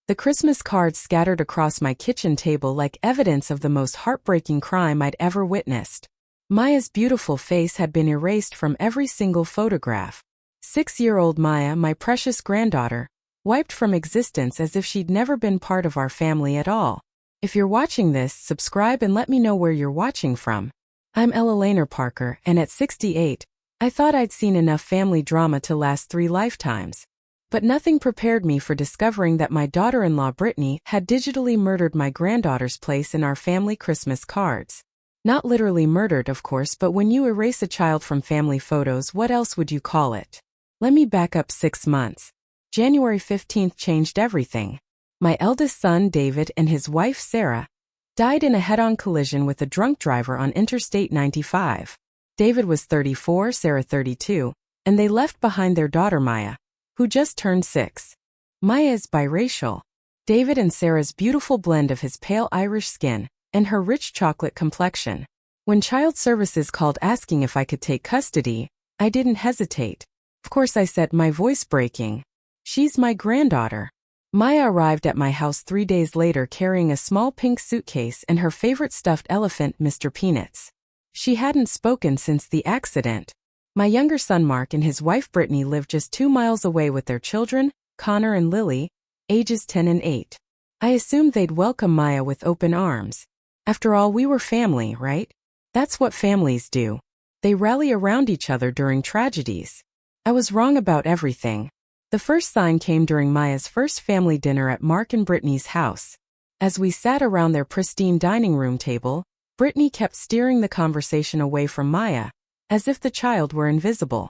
The Christmas cards scattered across my kitchen table like evidence of the most heartbreaking crime I'd ever witnessed. Maya's beautiful face had been erased from every single photograph. 6-year-old Maya, my precious granddaughter, wiped from existence as if she'd never been part of our family at all. If you're watching this, subscribe and let me know where you're watching from. I'm Ella Laner Parker, and at 68, I thought I'd seen enough family drama to last 3 lifetimes. But nothing prepared me for discovering that my daughter-in-law Brittany had digitally murdered my granddaughter's place in our family Christmas cards. Not literally murdered, of course, but when you erase a child from family photos, what else would you call it? Let me back up 6 months. January 15th changed everything. My eldest son, David, and his wife, Sarah, died in a head-on collision with a drunk driver on Interstate 95. David was 34, Sarah 32, and they left behind their daughter Maya, who just turned 6. Maya is biracial. David and Sarah's beautiful blend of his pale Irish skin and her rich chocolate complexion. When Child Services called asking if I could take custody, I didn't hesitate. Of course I said, my voice breaking. She's my granddaughter. Maya arrived at my house 3 days later carrying a small pink suitcase and her favorite stuffed elephant, Mr. Peanuts. She hadn't spoken since the accident. My younger son Mark and his wife Brittany lived just 2 miles away with their children, Connor and Lily, ages 10 and 8. I assumed they'd welcome Maya with open arms. After all, we were family, right? That's what families do. They rally around each other during tragedies. I was wrong about everything. The first sign came during Maya's first family dinner at Mark and Brittany's house. As we sat around their pristine dining room table, Brittany kept steering the conversation away from Maya, as if the child were invisible.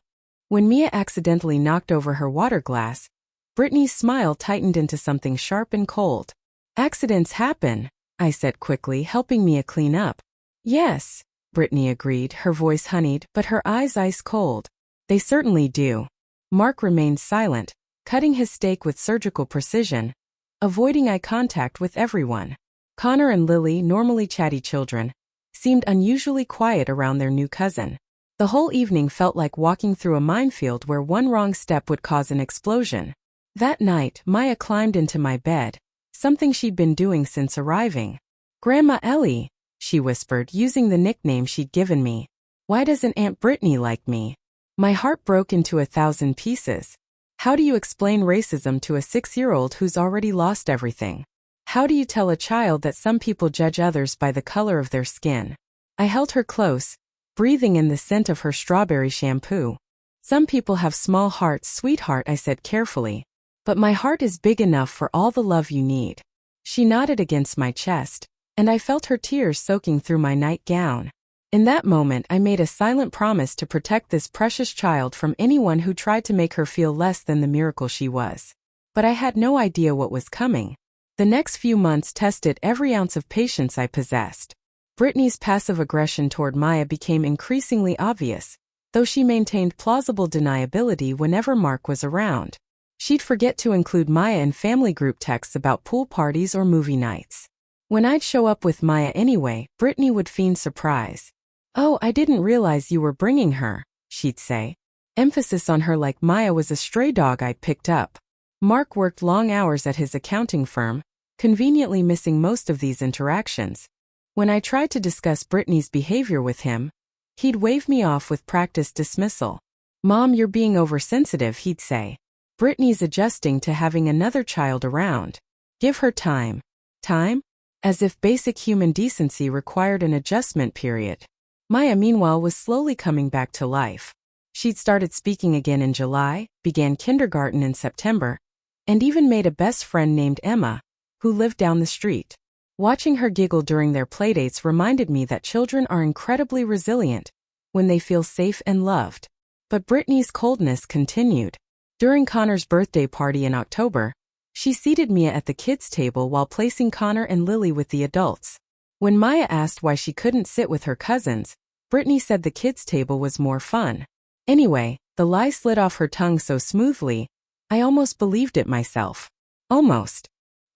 When Mia accidentally knocked over her water glass, Brittany's smile tightened into something sharp and cold. Accidents happen, I said quickly, helping Mia clean up. Yes, Brittany agreed, her voice honeyed, but her eyes ice cold. They certainly do. Mark remained silent, cutting his steak with surgical precision, avoiding eye contact with everyone. Connor and Lily, normally chatty children, seemed unusually quiet around their new cousin. The whole evening felt like walking through a minefield where one wrong step would cause an explosion. That night, Maya climbed into my bed, something she'd been doing since arriving. "Grandma Ellie," she whispered, using the nickname she'd given me. "Why doesn't Aunt Brittany like me?" My heart broke into 1,000 pieces. How do you explain racism to a 6-year-old who's already lost everything? How do you tell a child that some people judge others by the color of their skin? I held her close, breathing in the scent of her strawberry shampoo. "Some people have small hearts, sweetheart," I said carefully. "But my heart is big enough for all the love you need." She nodded against my chest, and I felt her tears soaking through my nightgown. In that moment, I made a silent promise to protect this precious child from anyone who tried to make her feel less than the miracle she was. But I had no idea what was coming. The next few months tested every ounce of patience I possessed. Brittany's passive aggression toward Maya became increasingly obvious, though she maintained plausible deniability whenever Mark was around. She'd forget to include Maya in family group texts about pool parties or movie nights. When I'd show up with Maya anyway, Brittany would feign surprise. "Oh, I didn't realize you were bringing her," she'd say. Emphasis on her like Maya was a stray dog I'd picked up. Mark worked long hours at his accounting firm, conveniently missing most of these interactions. When I tried to discuss Brittany's behavior with him, he'd wave me off with practiced dismissal. "Mom, you're being oversensitive," he'd say. "Brittany's adjusting to having another child around. Give her time." Time? As if basic human decency required an adjustment period. Maya, meanwhile, was slowly coming back to life. She'd started speaking again in July, began kindergarten in September, and even made a best friend named Emma, who lived down the street. Watching her giggle during their playdates reminded me that children are incredibly resilient when they feel safe and loved. But Brittany's coldness continued. During Connor's birthday party in October, she seated Mia at the kids' table while placing Connor and Lily with the adults. When Maya asked why she couldn't sit with her cousins, Brittany said the kids' table was more fun. Anyway, the lie slid off her tongue so smoothly, I almost believed it myself. Almost.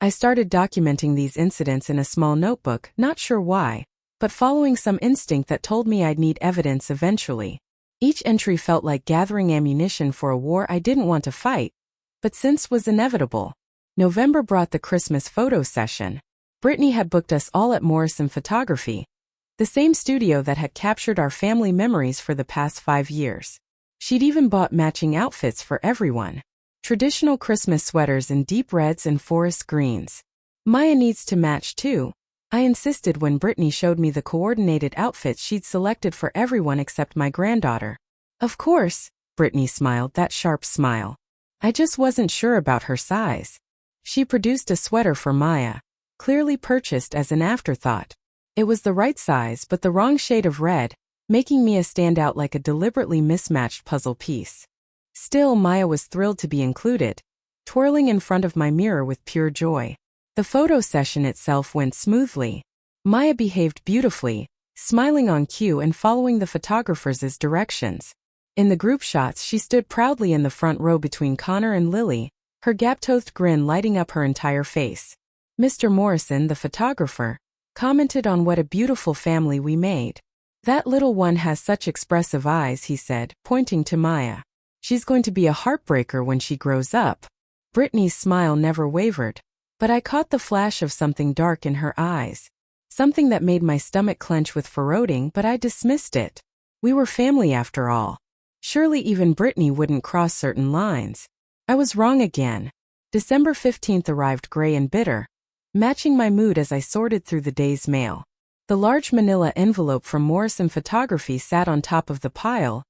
I started documenting these incidents in a small notebook, not sure why, but following some instinct that told me I'd need evidence eventually. Each entry felt like gathering ammunition for a war I didn't want to fight, but since was inevitable. November brought the Christmas photo session. Brittany had booked us all at Morrison Photography, the same studio that had captured our family memories for the past 5 years. She'd even bought matching outfits for everyone. Traditional Christmas sweaters in deep reds and forest greens. Maya needs to match too, I insisted when Brittany showed me the coordinated outfits she'd selected for everyone except my granddaughter. Of course, Brittany smiled, that sharp smile. I just wasn't sure about her size. She produced a sweater for Maya, clearly purchased as an afterthought. It was the right size but the wrong shade of red, making Mia stand out like a deliberately mismatched puzzle piece. Still, Maya was thrilled to be included, twirling in front of my mirror with pure joy. The photo session itself went smoothly. Maya behaved beautifully, smiling on cue and following the photographer's directions. In the group shots, she stood proudly in the front row between Connor and Lily, her gap-toothed grin lighting up her entire face. Mr. Morrison, the photographer, commented on what a beautiful family we made. That little one has such expressive eyes, he said, pointing to Maya. She's going to be a heartbreaker when she grows up. Brittany's smile never wavered, but I caught the flash of something dark in her eyes. Something that made my stomach clench with foreboding, but I dismissed it. We were family after all. Surely even Brittany wouldn't cross certain lines. I was wrong again. December 15th arrived gray and bitter, matching my mood as I sorted through the day's mail. The large manila envelope from Morrison Photography sat on top of the pile,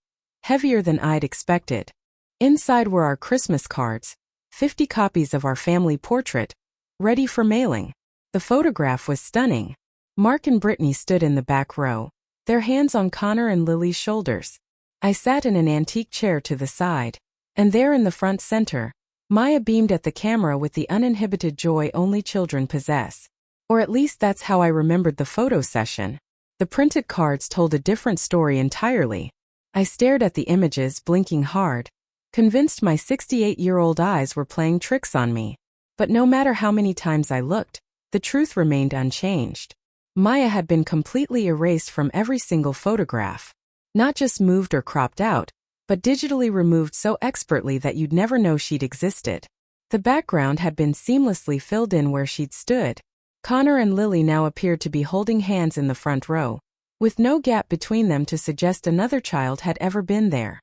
heavier than I'd expected. Inside were our Christmas cards, 50 copies of our family portrait, ready for mailing. The photograph was stunning. Mark and Brittany stood in the back row, their hands on Connor and Lily's shoulders. I sat in an antique chair to the side, and there in the front center, Maya beamed at the camera with the uninhibited joy only children possess. Or at least that's how I remembered the photo session. The printed cards told a different story entirely. I stared at the images, blinking hard, convinced my 68-year-old eyes were playing tricks on me. But no matter how many times I looked, the truth remained unchanged. Maya had been completely erased from every single photograph. Not just moved or cropped out, but digitally removed so expertly that you'd never know she'd existed. The background had been seamlessly filled in where she'd stood. Connor and Lily now appeared to be holding hands in the front row, with no gap between them to suggest another child had ever been there.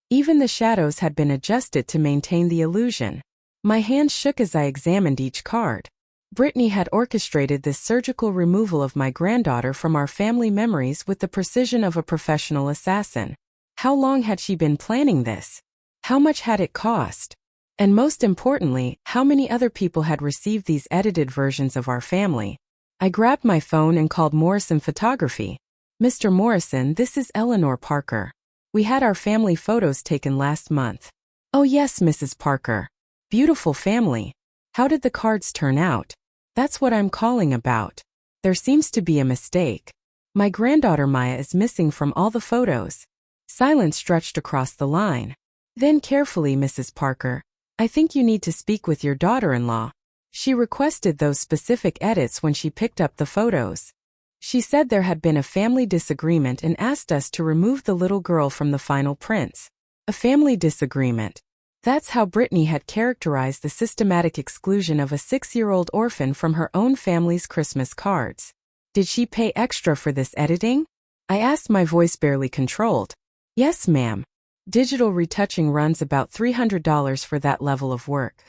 Even the shadows had been adjusted to maintain the illusion. My hands shook as I examined each card. Brittany had orchestrated this surgical removal of my granddaughter from our family memories with the precision of a professional assassin. How long had she been planning this? How much had it cost? And most importantly, how many other people had received these edited versions of our family? I grabbed my phone and called Morrison Photography. Mr. Morrison, this is Eleanor Parker. We had our family photos taken last month. Oh yes, Mrs. Parker. Beautiful family. How did the cards turn out? That's what I'm calling about. There seems to be a mistake. My granddaughter Maya is missing from all the photos. Silence stretched across the line. Then carefully, Mrs. Parker, I think you need to speak with your daughter-in-law. She requested those specific edits when she picked up the photos. She said there had been a family disagreement and asked us to remove the little girl from the final prints. A family disagreement. That's how Brittany had characterized the systematic exclusion of a 6-year-old orphan from her own family's Christmas cards. Did she pay extra for this editing? I asked, my voice barely controlled. Yes, ma'am. Digital retouching runs about $300 for that level of work.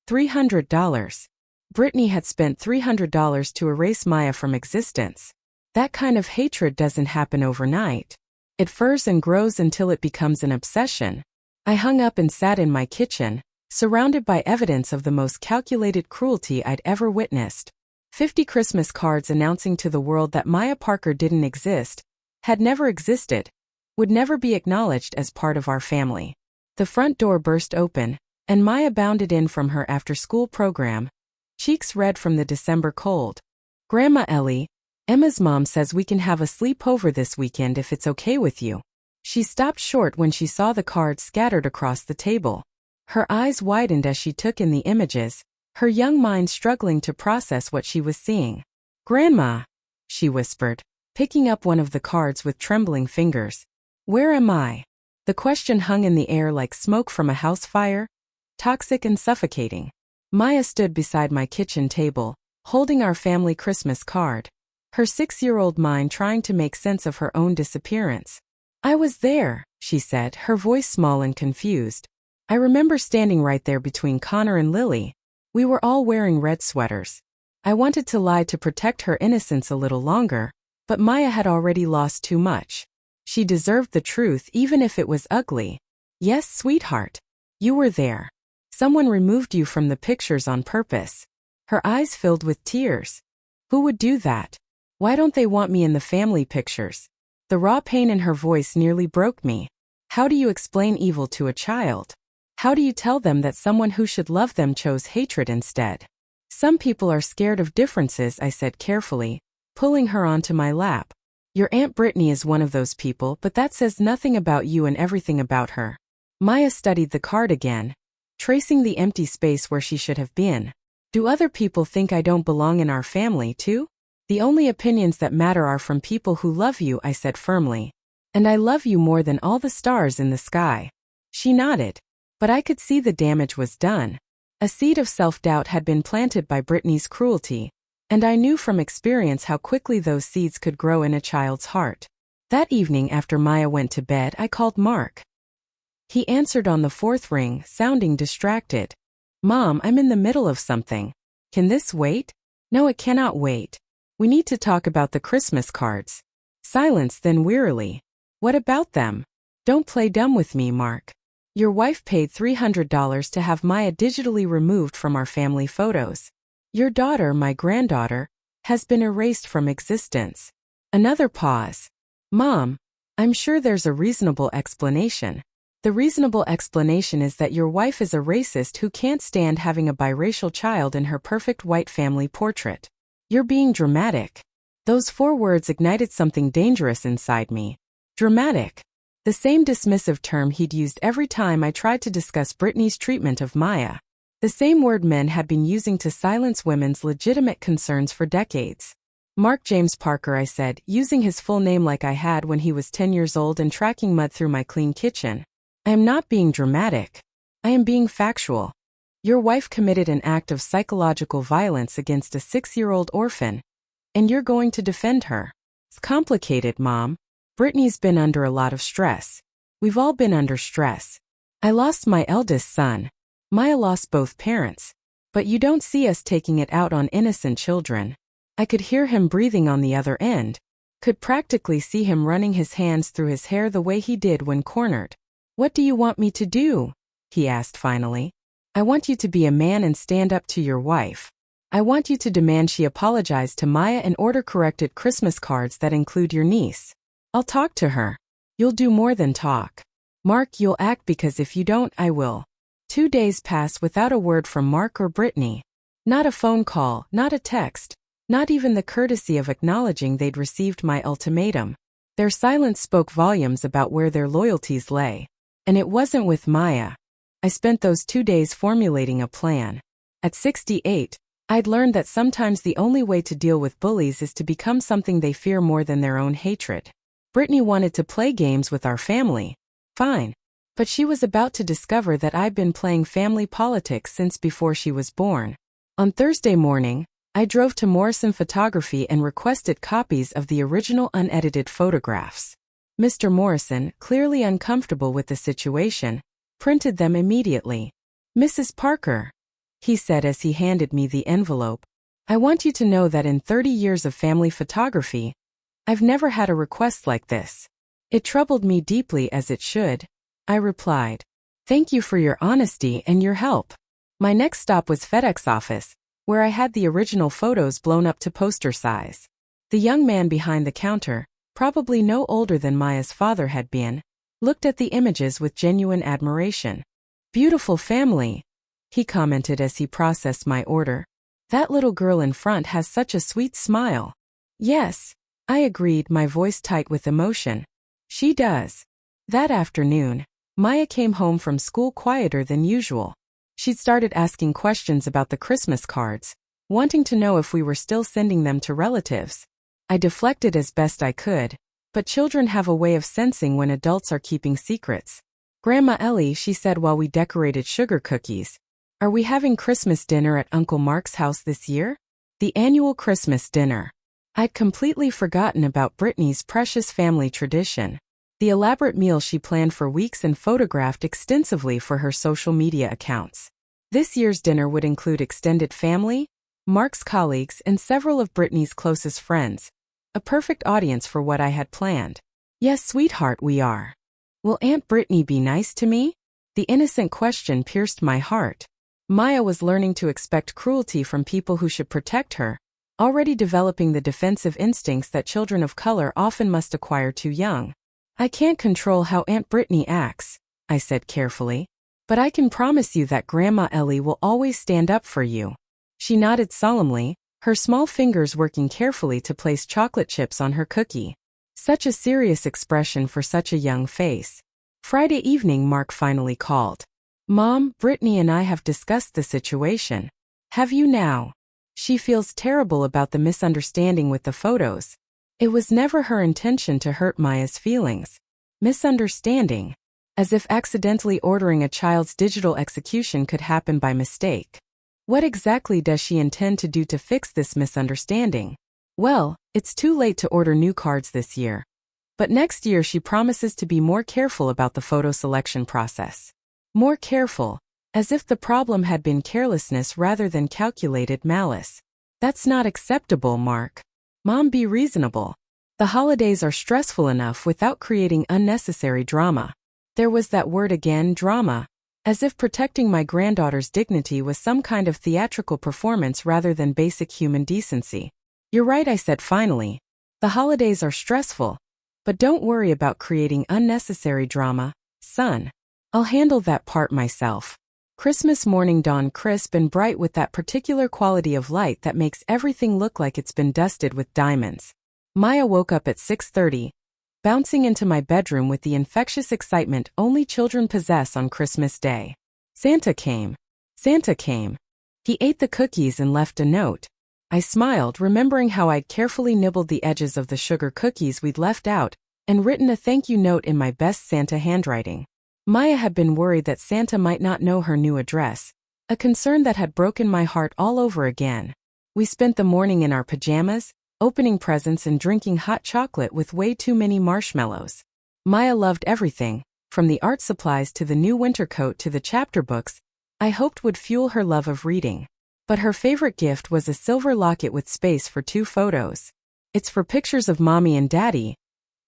$300. Brittany had spent $300 to erase Maya from existence. That kind of hatred doesn't happen overnight. It furs and grows until it becomes an obsession. I hung up and sat in my kitchen, surrounded by evidence of the most calculated cruelty I'd ever witnessed. 50 Christmas cards announcing to the world that Maya Parker didn't exist, had never existed, would never be acknowledged as part of our family. The front door burst open, and Maya bounded in from her after-school program, cheeks red from the December cold. Grandma Ellie, Emma's mom says we can have a sleepover this weekend if it's okay with you. She stopped short when she saw the cards scattered across the table. Her eyes widened as she took in the images, her young mind struggling to process what she was seeing. Grandma, she whispered, picking up one of the cards with trembling fingers. Where am I? The question hung in the air like smoke from a house fire, toxic and suffocating. Maya stood beside my kitchen table, holding our family Christmas card, her 6-year-old mind trying to make sense of her own disappearance. "I was there," she said, her voice small and confused. "I remember standing right there between Connor and Lily. We were all wearing red sweaters. I wanted to lie to protect her innocence a little longer, but Maya had already lost too much. She deserved the truth even if it was ugly. Yes, sweetheart. You were there. Someone removed you from the pictures on purpose." Her eyes filled with tears. "Who would do that? Why don't they want me in the family pictures?" The raw pain in her voice nearly broke me. How do you explain evil to a child? How do you tell them that someone who should love them chose hatred instead? "Some people are scared of differences," I said carefully, pulling her onto my lap. "Your Aunt Brittany is one of those people, but that says nothing about you and everything about her." Maya studied the card again, tracing the empty space where she should have been. "Do other people think I don't belong in our family, too? The only opinions that matter are from people who love you," I said firmly. "And I love you more than all the stars in the sky." She nodded. But I could see the damage was done. A seed of self-doubt had been planted by Brittany's cruelty, and I knew from experience how quickly those seeds could grow in a child's heart. That evening after Maya went to bed, I called Mark. He answered on the 4th ring, sounding distracted. "Mom, I'm in the middle of something. Can this wait?" "No, it cannot wait. We need to talk about the Christmas cards." Silence, then wearily. "What about them?" "Don't play dumb with me, Mark. Your wife paid $300 to have Maya digitally removed from our family photos. Your daughter, my granddaughter, has been erased from existence." Another pause. "Mom, I'm sure there's a reasonable explanation." "The reasonable explanation is that your wife is a racist who can't stand having a biracial child in her perfect white family portrait." "You're being dramatic." Those 4 words ignited something dangerous inside me. Dramatic. The same dismissive term he'd used every time I tried to discuss Brittany's treatment of Maya. The same word men had been using to silence women's legitimate concerns for decades. "Mark James Parker," I said, using his full name like I had when he was 10 years old and tracking mud through my clean kitchen. "I am not being dramatic. I am being factual. Your wife committed an act of psychological violence against a 6-year-old orphan, and you're going to defend her." "It's complicated, Mom. Brittany's been under a lot of stress. We've all been under stress. I lost my eldest son. Maya lost both parents. But you don't see us taking it out on innocent children." I could hear him breathing on the other end, could practically see him running his hands through his hair the way he did when cornered. "What do you want me to do?" he asked finally. "I want you to be a man and stand up to your wife. I want you to demand she apologize to Maya and order corrected Christmas cards that include your niece. I'll talk to her. You'll do more than talk. Mark, you'll act, because if you don't, I will." 2 days passed without a word from Mark or Brittany. Not a phone call, not a text, not even the courtesy of acknowledging they'd received my ultimatum. Their silence spoke volumes about where their loyalties lay. And it wasn't with Maya. I spent those 2 days formulating a plan. At 68, I'd learned that sometimes the only way to deal with bullies is to become something they fear more than their own hatred. Brittany wanted to play games with our family. Fine. But she was about to discover that I'd been playing family politics since before she was born. On Thursday morning, I drove to Morrison Photography and requested copies of the original unedited photographs. Mr. Morrison, clearly uncomfortable with the situation, printed them immediately. "Mrs. Parker," he said as he handed me the envelope, "I want you to know that in 30 years of family photography, I've never had a request like this." "It troubled me deeply, as it should," I replied. "Thank you for your honesty and your help." My next stop was FedEx office, where I had the original photos blown up to poster size. The young man behind the counter, probably no older than Maya's father had been, looked at the images with genuine admiration. "Beautiful family," he commented as he processed my order. "That little girl in front has such a sweet smile." "Yes," I agreed, my voice tight with emotion. "She does." That afternoon, Maya came home from school quieter than usual. She'd started asking questions about the Christmas cards, wanting to know if we were still sending them to relatives. I deflected as best I could, but children have a way of sensing when adults are keeping secrets. "Grandma Ellie," she said while we decorated sugar cookies, Are we having Christmas dinner at Uncle Mark's house this year? The annual Christmas dinner. I'd completely forgotten about Brittany's precious family tradition. The elaborate meal she planned for weeks and photographed extensively for her social media accounts. This year's dinner would include extended family, Mark's colleagues, and several of Brittany's closest friends. A perfect audience for what I had planned. Yes, sweetheart, we are. Will Aunt Brittany be nice to me? The innocent question pierced my heart. Maya was learning to expect cruelty from people who should protect her, already developing the defensive instincts that children of color often must acquire too young. I can't control how Aunt Brittany acts, I said carefully, but I can promise you that Grandma Ellie will always stand up for you. She nodded solemnly, her small fingers working carefully to place chocolate chips on her cookie. Such a serious expression for such a young face. Friday evening, Mark finally called. Mom, Brittany and I have discussed the situation. Have you now? She feels terrible about the misunderstanding with the photos. It was never her intention to hurt Maya's feelings. Misunderstanding. As if accidentally ordering a child's digital execution could happen by mistake. What exactly does she intend to do to fix this misunderstanding? Well, it's too late to order new cards this year. But next year she promises to be more careful about the photo selection process. More careful, as if the problem had been carelessness rather than calculated malice. That's not acceptable, Mark. Mom, be reasonable. The holidays are stressful enough without creating unnecessary drama. There was that word again, drama. As if protecting my granddaughter's dignity was some kind of theatrical performance rather than basic human decency. You're right, I said finally. The holidays are stressful. But don't worry about creating unnecessary drama, son. I'll handle that part myself. Christmas morning dawned crisp and bright with that particular quality of light that makes everything look like it's been dusted with diamonds. Maya woke up at 6:30, bouncing into my bedroom with the infectious excitement only children possess on Christmas Day. Santa came. Santa came. He ate the cookies and left a note. I smiled, remembering how I'd carefully nibbled the edges of the sugar cookies we'd left out and written a thank you note in my best Santa handwriting. Maya had been worried that Santa might not know her new address, a concern that had broken my heart all over again. We spent the morning in our pajamas, opening presents and drinking hot chocolate with way too many marshmallows. Maya loved everything, from the art supplies to the new winter coat to the chapter books I hoped would fuel her love of reading. But her favorite gift was a silver locket with space for 2 photos. It's for pictures of Mommy and Daddy,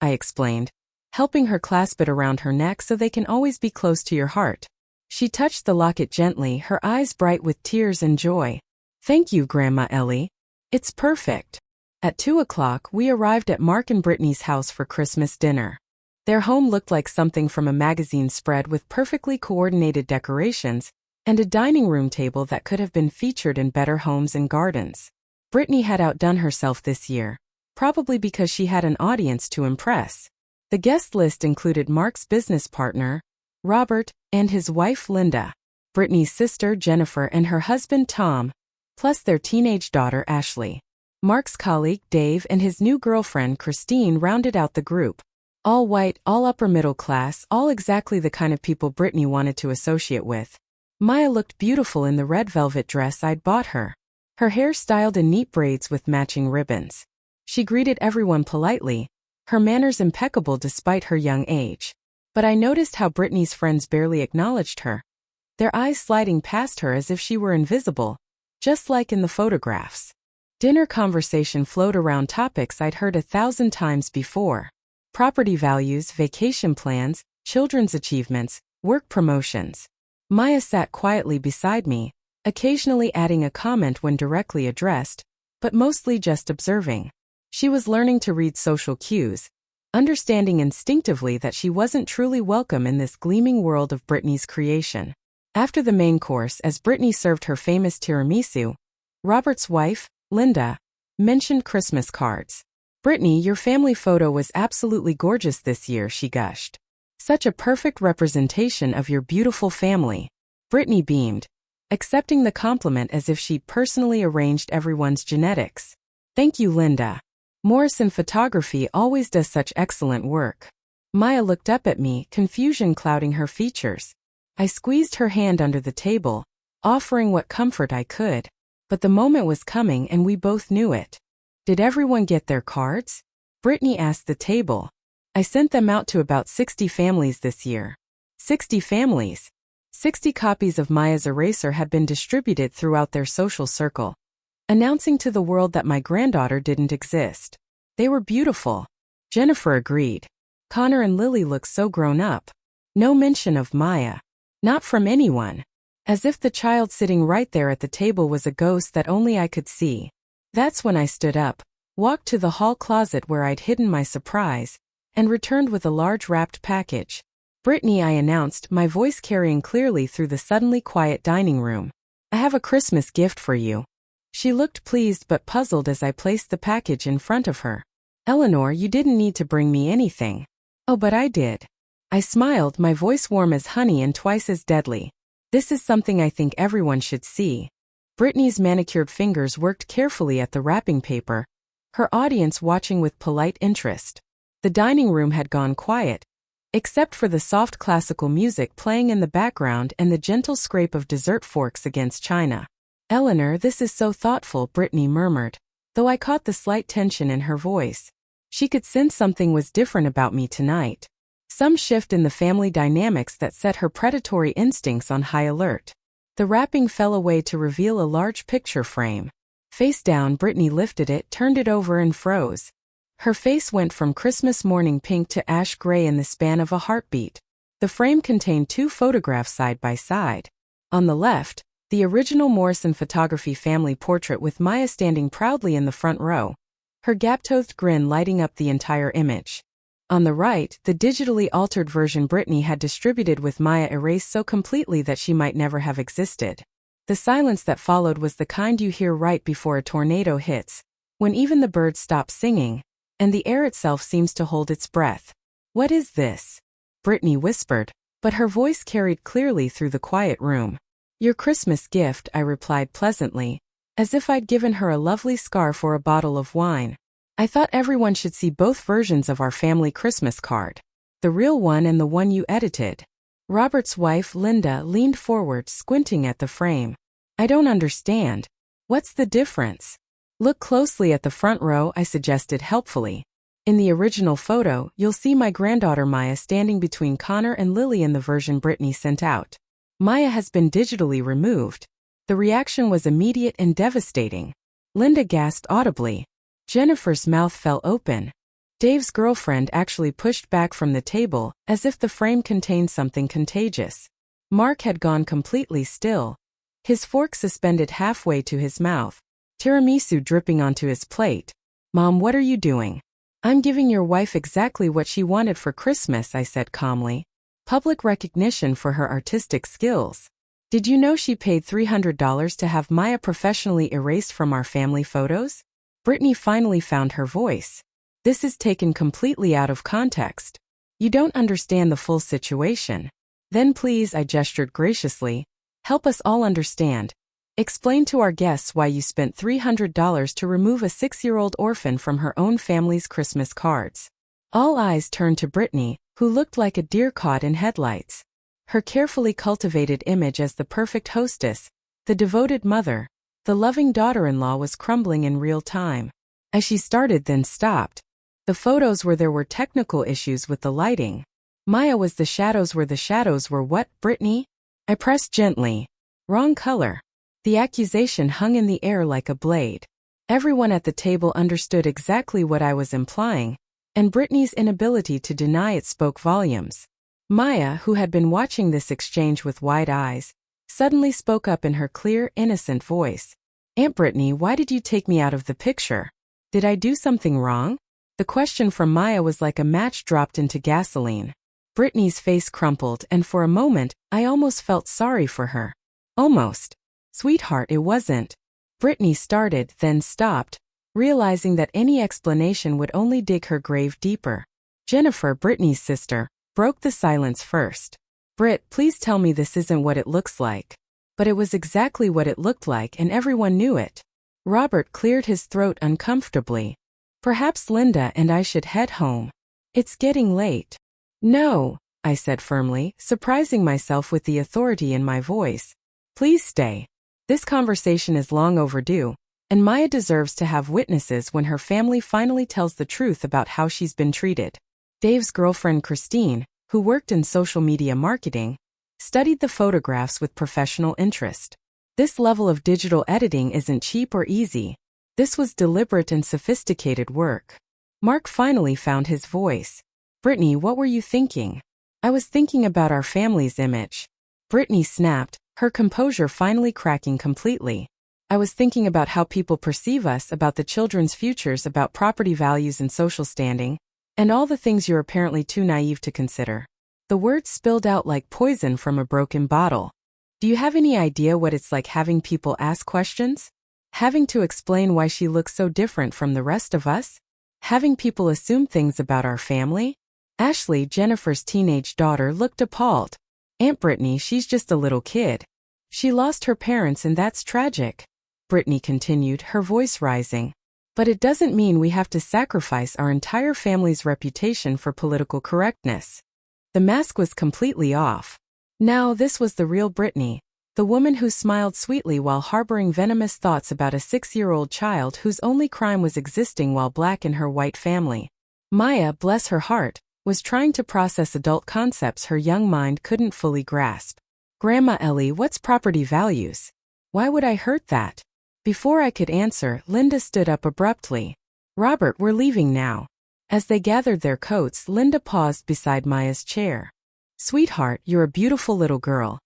I explained, helping her clasp it around her neck so they can always be close to your heart. She touched the locket gently, her eyes bright with tears and joy. Thank you, Grandma Ellie. It's perfect. At 2 o'clock, we arrived at Mark and Brittany's house for Christmas dinner. Their home looked like something from a magazine spread with perfectly coordinated decorations and a dining room table that could have been featured in Better Homes and Gardens. Brittany had outdone herself this year, probably because she had an audience to impress. The guest list included Mark's business partner, Robert, and his wife Linda, Brittany's sister Jennifer and her husband Tom, plus their teenage daughter Ashley. Mark's colleague Dave and his new girlfriend Christine rounded out the group. All white, all upper middle class, all exactly the kind of people Brittany wanted to associate with. Maya looked beautiful in the red velvet dress I'd bought her. Her hair styled in neat braids with matching ribbons. She greeted everyone politely, her manners impeccable despite her young age. But I noticed how Brittany's friends barely acknowledged her, their eyes sliding past her as if she were invisible, just like in the photographs. Dinner conversation flowed around topics I'd heard 1,000 times before. Property values, vacation plans, children's achievements, work promotions. Maya sat quietly beside me, occasionally adding a comment when directly addressed, but mostly just observing. She was learning to read social cues, understanding instinctively that she wasn't truly welcome in this gleaming world of Brittany's creation. After the main course, as Brittany served her famous tiramisu, Robert's wife, Linda, mentioned Christmas cards. Brittany, your family photo was absolutely gorgeous this year, she gushed. Such a perfect representation of your beautiful family. Brittany beamed, accepting the compliment as if she'd personally arranged everyone's genetics. Thank you, Linda. Morrison Photography always does such excellent work. Maya looked up at me, confusion clouding her features. I squeezed her hand under the table, offering what comfort I could. But the moment was coming and we both knew it. Did everyone get their cards? Brittany asked the table. I sent them out to about 60 families this year. 60 families. 60 copies of Maya's eraser had been distributed throughout their social circle, announcing to the world that my granddaughter didn't exist. They were beautiful. Jennifer agreed. Connor and Lily looked so grown up. No mention of Maya. Not from anyone. As if the child sitting right there at the table was a ghost that only I could see. That's when I stood up, walked to the hall closet where I'd hidden my surprise, and returned with a large wrapped package. Brittany, I announced, my voice carrying clearly through the suddenly quiet dining room. I have a Christmas gift for you. She looked pleased but puzzled as I placed the package in front of her. Eleanor, you didn't need to bring me anything. Oh, but I did. I smiled, my voice warm as honey and twice as deadly. This is something I think everyone should see. Brittany's manicured fingers worked carefully at the wrapping paper, her audience watching with polite interest. The dining room had gone quiet, except for the soft classical music playing in the background and the gentle scrape of dessert forks against china. Eleanor, this is so thoughtful, Brittany murmured, though I caught the slight tension in her voice. She could sense something was different about me tonight. Some shift in the family dynamics that set her predatory instincts on high alert. The wrapping fell away to reveal a large picture frame. Face down, Brittany lifted it, turned it over and froze. Her face went from Christmas morning pink to ash gray in the span of a heartbeat. The frame contained 2 photographs side by side. On the left, the original Morrison photography family portrait with Maya standing proudly in the front row, her gap-toothed grin lighting up the entire image. On the right, the digitally altered version Brittany had distributed with Maya erased so completely that she might never have existed. The silence that followed was the kind you hear right before a tornado hits, when even the birds stop singing, and the air itself seems to hold its breath. What is this? Brittany whispered, but her voice carried clearly through the quiet room. Your Christmas gift, I replied pleasantly, as if I'd given her a lovely scarf or a bottle of wine. I thought everyone should see both versions of our family Christmas card. The real one and the one you edited. Robert's wife, Linda, leaned forward, squinting at the frame. I don't understand. What's the difference? Look closely at the front row, I suggested helpfully. In the original photo, you'll see my granddaughter Maya standing between Connor and Lily in the version Brittany sent out. Maya has been digitally removed. The reaction was immediate and devastating. Linda gasped audibly. Jennifer's mouth fell open. Dave's girlfriend actually pushed back from the table, as if the frame contained something contagious. Mark had gone completely still, his fork suspended halfway to his mouth, tiramisu dripping onto his plate. Mom, what are you doing? I'm giving your wife exactly what she wanted for Christmas, I said calmly. Public recognition for her artistic skills. Did you know she paid $300 to have Maya professionally erased from our family photos? Brittany finally found her voice. This is taken completely out of context. You don't understand the full situation. Then please, I gestured graciously, help us all understand. Explain to our guests why you spent $300 to remove a 6-year-old orphan from her own family's Christmas cards. All eyes turned to Brittany, who looked like a deer caught in headlights. Her carefully cultivated image as the perfect hostess, the devoted mother, the loving daughter-in-law was crumbling in real time. As she started then stopped. The photos where there were technical issues with the lighting. Maya was the shadows where the shadows were what, Brittany? I pressed gently. Wrong color. The accusation hung in the air like a blade. Everyone at the table understood exactly what I was implying, and Brittany's inability to deny it spoke volumes. Maya, who had been watching this exchange with wide eyes, suddenly spoke up in her clear, innocent voice. Aunt Brittany, why did you take me out of the picture? Did I do something wrong? The question from Maya was like a match dropped into gasoline. Brittany's face crumpled, and for a moment, I almost felt sorry for her. Almost. Sweetheart, it wasn't. Brittany started, then stopped, realizing that any explanation would only dig her grave deeper. Jennifer, Brittany's sister, broke the silence first. Britt, please tell me this isn't what it looks like. But it was exactly what it looked like and everyone knew it. Robert cleared his throat uncomfortably. Perhaps Linda and I should head home. It's getting late. No, I said firmly, surprising myself with the authority in my voice. Please stay. This conversation is long overdue, and Maya deserves to have witnesses when her family finally tells the truth about how she's been treated. Dave's girlfriend Christine, who worked in social media marketing, studied the photographs with professional interest. This level of digital editing isn't cheap or easy. This was deliberate and sophisticated work. Mark finally found his voice. Brittany, what were you thinking? I was thinking about our family's image. Brittany snapped, her composure finally cracking completely. I was thinking about how people perceive us, about the children's futures, about property values and social standing, and all the things you're apparently too naive to consider. The words spilled out like poison from a broken bottle. Do you have any idea what it's like having people ask questions? Having to explain why she looks so different from the rest of us? Having people assume things about our family? Ashley, Jennifer's teenage daughter, looked appalled. Aunt Brittany, she's just a little kid. She lost her parents and that's tragic. Brittany continued, her voice rising. But it doesn't mean we have to sacrifice our entire family's reputation for political correctness. The mask was completely off. Now this was the real Brittany, the woman who smiled sweetly while harboring venomous thoughts about a 6-year-old child whose only crime was existing while black in her white family. Maya, bless her heart, was trying to process adult concepts her young mind couldn't fully grasp. Grandma Ellie, what's property values? Why would I hurt that? Before I could answer, Linda stood up abruptly. Robert, we're leaving now. As they gathered their coats, Linda paused beside Maya's chair. Sweetheart, you're a beautiful little girl.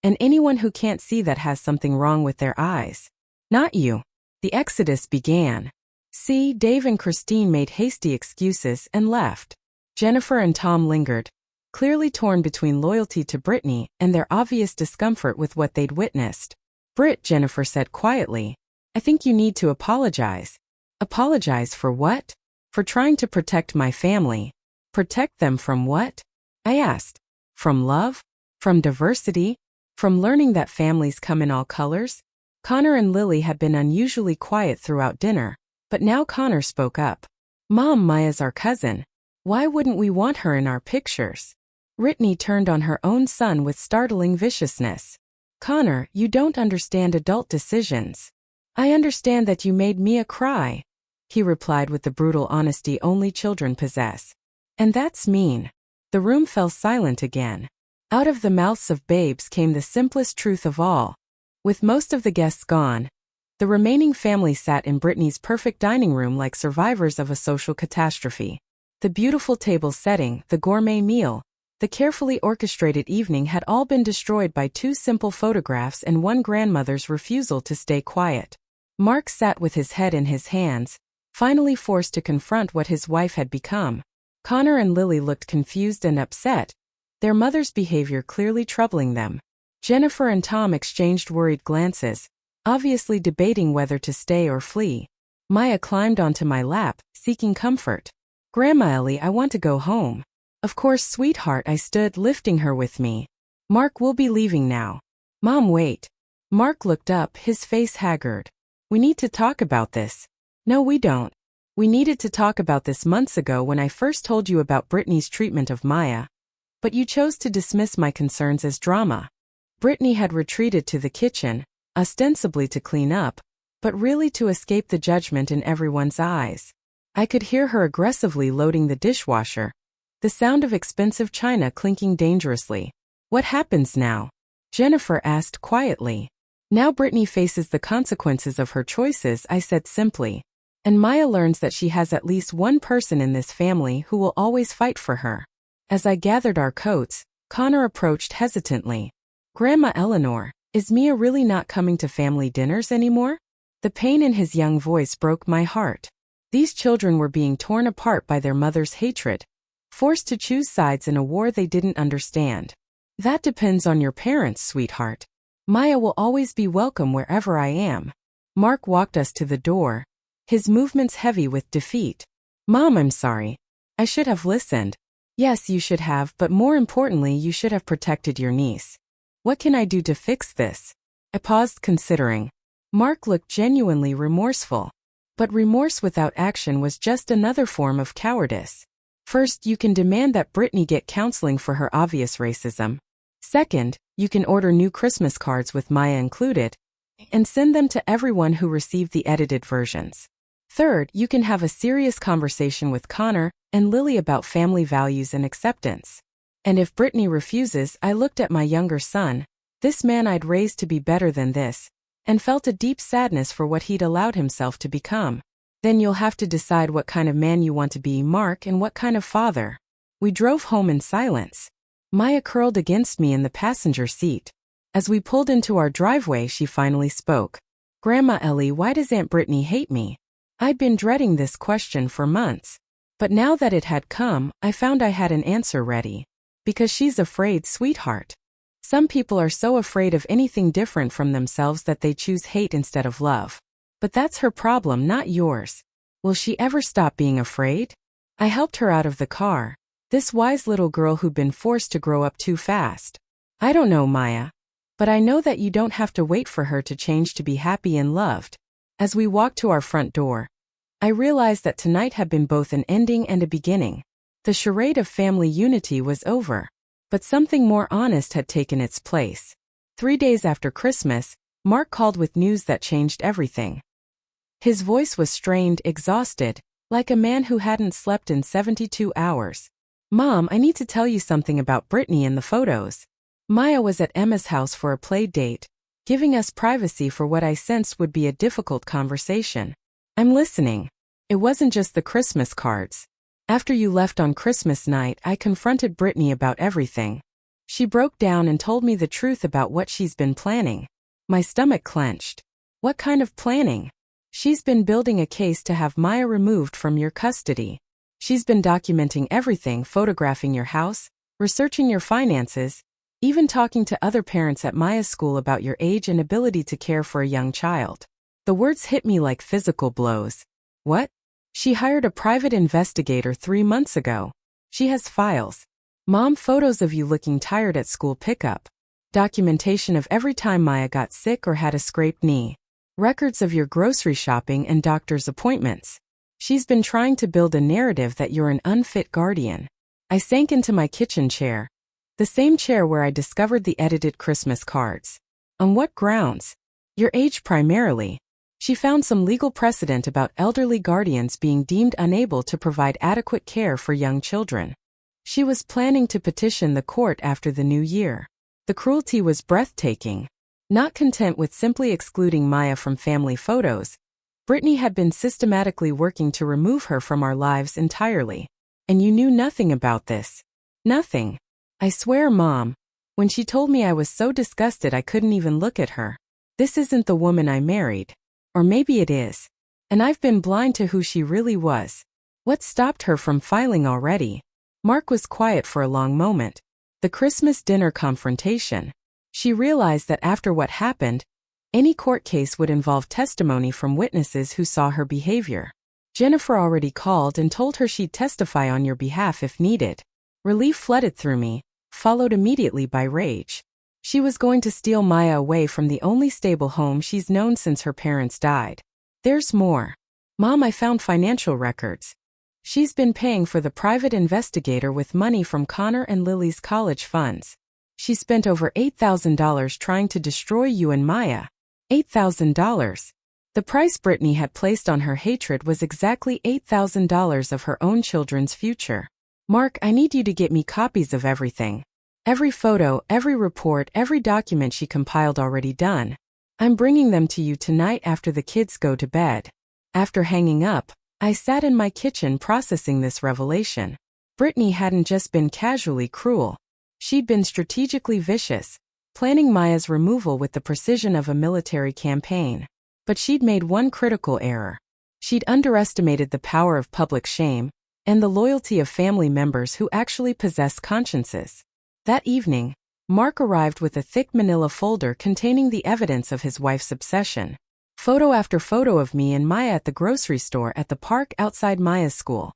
And anyone who can't see that has something wrong with their eyes. Not you. The exodus began. See, Dave and Christine made hasty excuses and left. Jennifer and Tom lingered, clearly torn between loyalty to Brittany and their obvious discomfort with what they'd witnessed. Britt, Jennifer said quietly, I think you need to apologize. Apologize for what? For trying to protect my family. Protect them from what? I asked. From love? From diversity? From learning that families come in all colors? Connor and Lily had been unusually quiet throughout dinner, but now Connor spoke up. Mom, Maya's our cousin. Why wouldn't we want her in our pictures? Brittany turned on her own son with startling viciousness. Connor, you don't understand adult decisions. I understand that you made Mia cry, he replied with the brutal honesty only children possess. And that's mean. The room fell silent again. Out of the mouths of babes came the simplest truth of all. With most of the guests gone, the remaining family sat in Brittany's perfect dining room like survivors of a social catastrophe. The beautiful table setting, the gourmet meal, the carefully orchestrated evening had all been destroyed by 2 simple photographs and one grandmother's refusal to stay quiet. Mark sat with his head in his hands, finally forced to confront what his wife had become. Connor and Lily looked confused and upset, their mother's behavior clearly troubling them. Jennifer and Tom exchanged worried glances, obviously debating whether to stay or flee. Maya climbed onto my lap, seeking comfort. Grandma Ellie, I want to go home. Of course, sweetheart, I stood, lifting her with me. Mark, we'll be leaving now. Mom, wait. Mark looked up, his face haggard. We need to talk about this. No, we don't. We needed to talk about this months ago when I first told you about Brittany's treatment of Maya. But you chose to dismiss my concerns as drama. Brittany had retreated to the kitchen, ostensibly to clean up, but really to escape the judgment in everyone's eyes. I could hear her aggressively loading the dishwasher, the sound of expensive china clinking dangerously. What happens now? Jennifer asked quietly. Now Brittany faces the consequences of her choices, I said simply. And Maya learns that she has at least one person in this family who will always fight for her. As I gathered our coats, Connor approached hesitantly. Grandma Eleanor, is Mia really not coming to family dinners anymore? The pain in his young voice broke my heart. These children were being torn apart by their mother's hatred, forced to choose sides in a war they didn't understand. That depends on your parents, sweetheart. Maya will always be welcome wherever I am. Mark walked us to the door, his movements heavy with defeat. Mom, I'm sorry. I should have listened. Yes, you should have, but more importantly, you should have protected your niece. What can I do to fix this? I paused, considering. Mark looked genuinely remorseful. But remorse without action was just another form of cowardice. First, you can demand that Brittany get counseling for her obvious racism. Second, you can order new Christmas cards with Maya included and send them to everyone who received the edited versions. Third, you can have a serious conversation with Connor and Lily about family values and acceptance. And if Brittany refuses, I looked at my younger son, this man I'd raised to be better than this, and felt a deep sadness for what he'd allowed himself to become. Then you'll have to decide what kind of man you want to be, Mark, and what kind of father. We drove home in silence. Maya curled against me in the passenger seat. As we pulled into our driveway, she finally spoke. Grandma Ellie, why does Aunt Brittany hate me? I'd been dreading this question for months. But now that it had come, I found I had an answer ready. Because she's afraid, sweetheart. Some people are so afraid of anything different from themselves that they choose hate instead of love. But that's her problem, not yours. Will she ever stop being afraid? I helped her out of the car. This wise little girl who'd been forced to grow up too fast. I don't know, Maya. But I know that you don't have to wait for her to change to be happy and loved. As we walked to our front door, I realized that tonight had been both an ending and a beginning. The charade of family unity was over. But something more honest had taken its place. 3 days after Christmas, Mark called with news that changed everything. His voice was strained, exhausted, like a man who hadn't slept in 72 hours. Mom, I need to tell you something about Brittany and the photos. Maya was at Emma's house for a play date, giving us privacy for what I sensed would be a difficult conversation. I'm listening. It wasn't just the Christmas cards. After you left on Christmas night, I confronted Brittany about everything. She broke down and told me the truth about what she's been planning. My stomach clenched. What kind of planning? She's been building a case to have Maya removed from your custody. She's been documenting everything, photographing your house, researching your finances, even talking to other parents at Maya's school about your age and ability to care for a young child. The words hit me like physical blows. What? She hired a private investigator 3 months ago. She has files. Mom, photos of you looking tired at school pickup. Documentation of every time Maya got sick or had a scraped knee. Records of your grocery shopping and doctor's appointments. She's been trying to build a narrative that you're an unfit guardian. I sank into my kitchen chair. The same chair where I discovered the edited Christmas cards. On what grounds? Your age primarily. She found some legal precedent about elderly guardians being deemed unable to provide adequate care for young children. She was planning to petition the court after the new year. The cruelty was breathtaking. Not content with simply excluding Maya from family photos, Brittany had been systematically working to remove her from our lives entirely. And you knew nothing about this. Nothing. I swear, Mom. When she told me, I was so disgusted I couldn't even look at her. This isn't the woman I married. Or maybe it is. And I've been blind to who she really was. What stopped her from filing already? Mark was quiet for a long moment. The Christmas dinner confrontation. She realized that after what happened, any court case would involve testimony from witnesses who saw her behavior. Jennifer already called and told her she'd testify on your behalf if needed. Relief flooded through me, followed immediately by rage. She was going to steal Maya away from the only stable home she's known since her parents died. There's more. Mom, I found financial records. She's been paying for the private investigator with money from Connor and Lily's college funds. She spent over $8,000 trying to destroy you and Maya. $8,000. The price Brittany had placed on her hatred was exactly $8,000 of her own children's future. Mark, I need you to get me copies of everything. Every photo, every report, every document she compiled already done. I'm bringing them to you tonight after the kids go to bed. After hanging up, I sat in my kitchen processing this revelation. Brittany hadn't just been casually cruel. She'd been strategically vicious, planning Maya's removal with the precision of a military campaign. But she'd made one critical error. She'd underestimated the power of public shame and the loyalty of family members who actually possess consciences. That evening, Mark arrived with a thick manila folder containing the evidence of his wife's obsession. Photo after photo of me and Maya at the grocery store, at the park, outside Maya's school.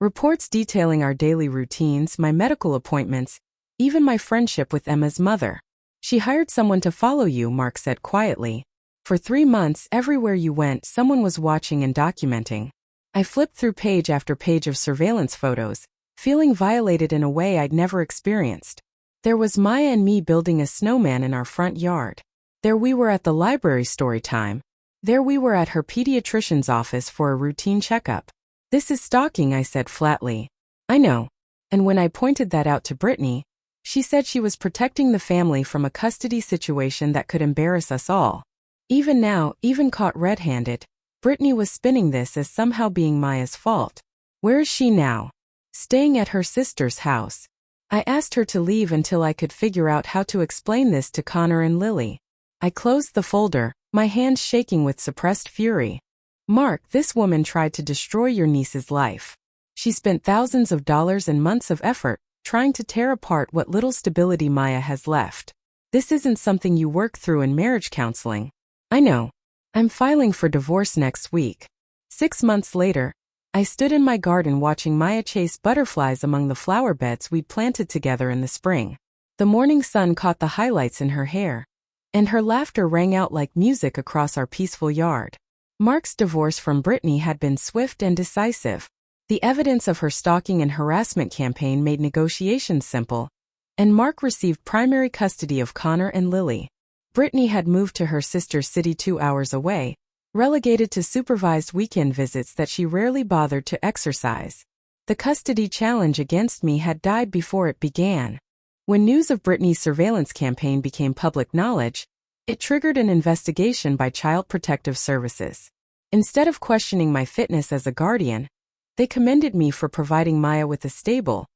Reports detailing our daily routines, my medical appointments, even my friendship with Emma's mother. She hired someone to follow you, Mark said quietly. For 3 months, everywhere you went, someone was watching and documenting. I flipped through page after page of surveillance photos, feeling violated in a way I'd never experienced. There was Maya and me building a snowman in our front yard. There we were at the library story time. There we were at her pediatrician's office for a routine checkup. This is stalking, I said flatly. I know. And when I pointed that out to Brittany, she said she was protecting the family from a custody situation that could embarrass us all. Even now, even caught red-handed, Brittany was spinning this as somehow being Maya's fault. Where is she now? Staying at her sister's house. I asked her to leave until I could figure out how to explain this to Connor and Lily. I closed the folder, my hands shaking with suppressed fury. Mark, this woman tried to destroy your niece's life. She spent thousands of dollars and months of effort trying to tear apart what little stability Maya has left. This isn't something you work through in marriage counseling. I know. I'm filing for divorce next week. 6 months later, I stood in my garden watching Maya chase butterflies among the flower beds we'd planted together in the spring. The morning sun caught the highlights in her hair, and her laughter rang out like music across our peaceful yard. Mark's divorce from Brittany had been swift and decisive. The evidence of her stalking and harassment campaign made negotiations simple, and Mark received primary custody of Connor and Lily. Brittany had moved to her sister's city 2 hours away, relegated to supervised weekend visits that she rarely bothered to exercise. The custody challenge against me had died before it began. When news of Brittany's surveillance campaign became public knowledge, it triggered an investigation by Child Protective Services. Instead of questioning my fitness as a guardian, they commended me for providing Maya with a stable,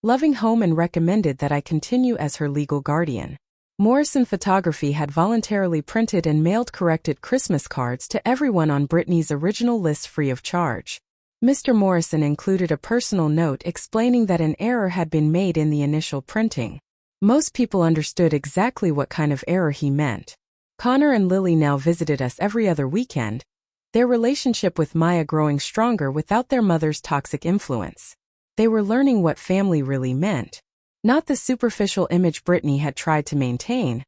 loving home and recommended that I continue as her legal guardian. Morrison Photography had voluntarily printed and mailed corrected Christmas cards to everyone on Brittany's original list free of charge. Mr. Morrison included a personal note explaining that an error had been made in the initial printing. Most people understood exactly what kind of error he meant. Connor and Lily now visited us every other weekend, their relationship with Maya growing stronger without their mother's toxic influence. They were learning what family really meant. Not the superficial image Brittany had tried to maintain,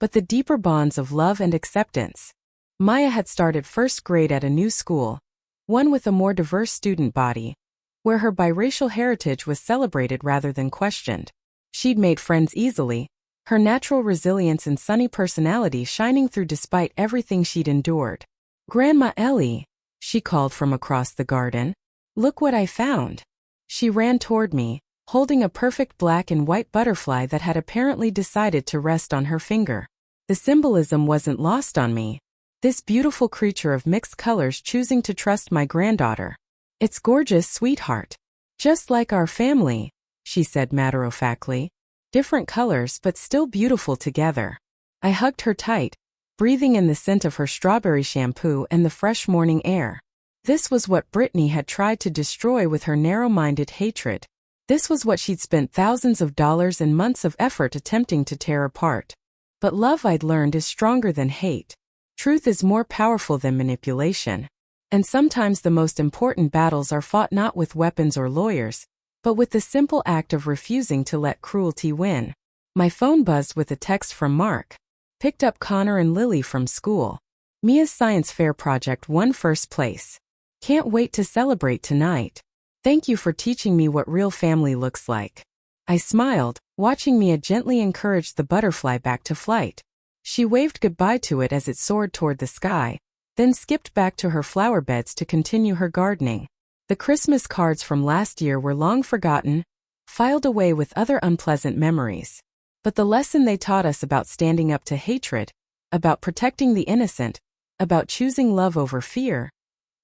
but the deeper bonds of love and acceptance. Maya had started first grade at a new school, one with a more diverse student body, where her biracial heritage was celebrated rather than questioned. She'd made friends easily, her natural resilience and sunny personality shining through despite everything she'd endured. "Grandma Ellie," she called from across the garden. "Look what I found." She ran toward me, holding a perfect black and white butterfly that had apparently decided to rest on her finger. The symbolism wasn't lost on me. This beautiful creature of mixed colors choosing to trust my granddaughter. "It's gorgeous, sweetheart. Just like our family," she said matter-of-factly. "Different colors but still beautiful together." I hugged her tight, breathing in the scent of her strawberry shampoo and the fresh morning air. This was what Brittany had tried to destroy with her narrow-minded hatred. This was what she'd spent thousands of dollars and months of effort attempting to tear apart. But love, I'd learned, is stronger than hate. Truth is more powerful than manipulation. And sometimes the most important battles are fought not with weapons or lawyers, but with the simple act of refusing to let cruelty win. My phone buzzed with a text from Mark. Picked up Connor and Lily from school. Mia's science fair project won first place. Can't wait to celebrate tonight. Thank you for teaching me what real family looks like. I smiled, watching Mia gently encourage the butterfly back to flight. She waved goodbye to it as it soared toward the sky, then skipped back to her flower beds to continue her gardening. The Christmas cards from last year were long forgotten, filed away with other unpleasant memories. But the lesson they taught us about standing up to hatred, about protecting the innocent, about choosing love over fear,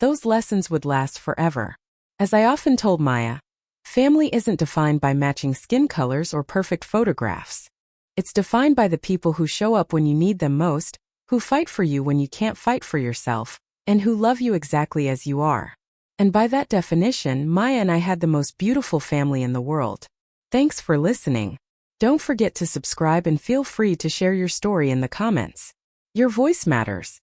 those lessons would last forever. As I often told Maya, family isn't defined by matching skin colors or perfect photographs. It's defined by the people who show up when you need them most, who fight for you when you can't fight for yourself, and who love you exactly as you are. And by that definition, Maya and I had the most beautiful family in the world. Thanks for listening. Don't forget to subscribe and feel free to share your story in the comments. Your voice matters.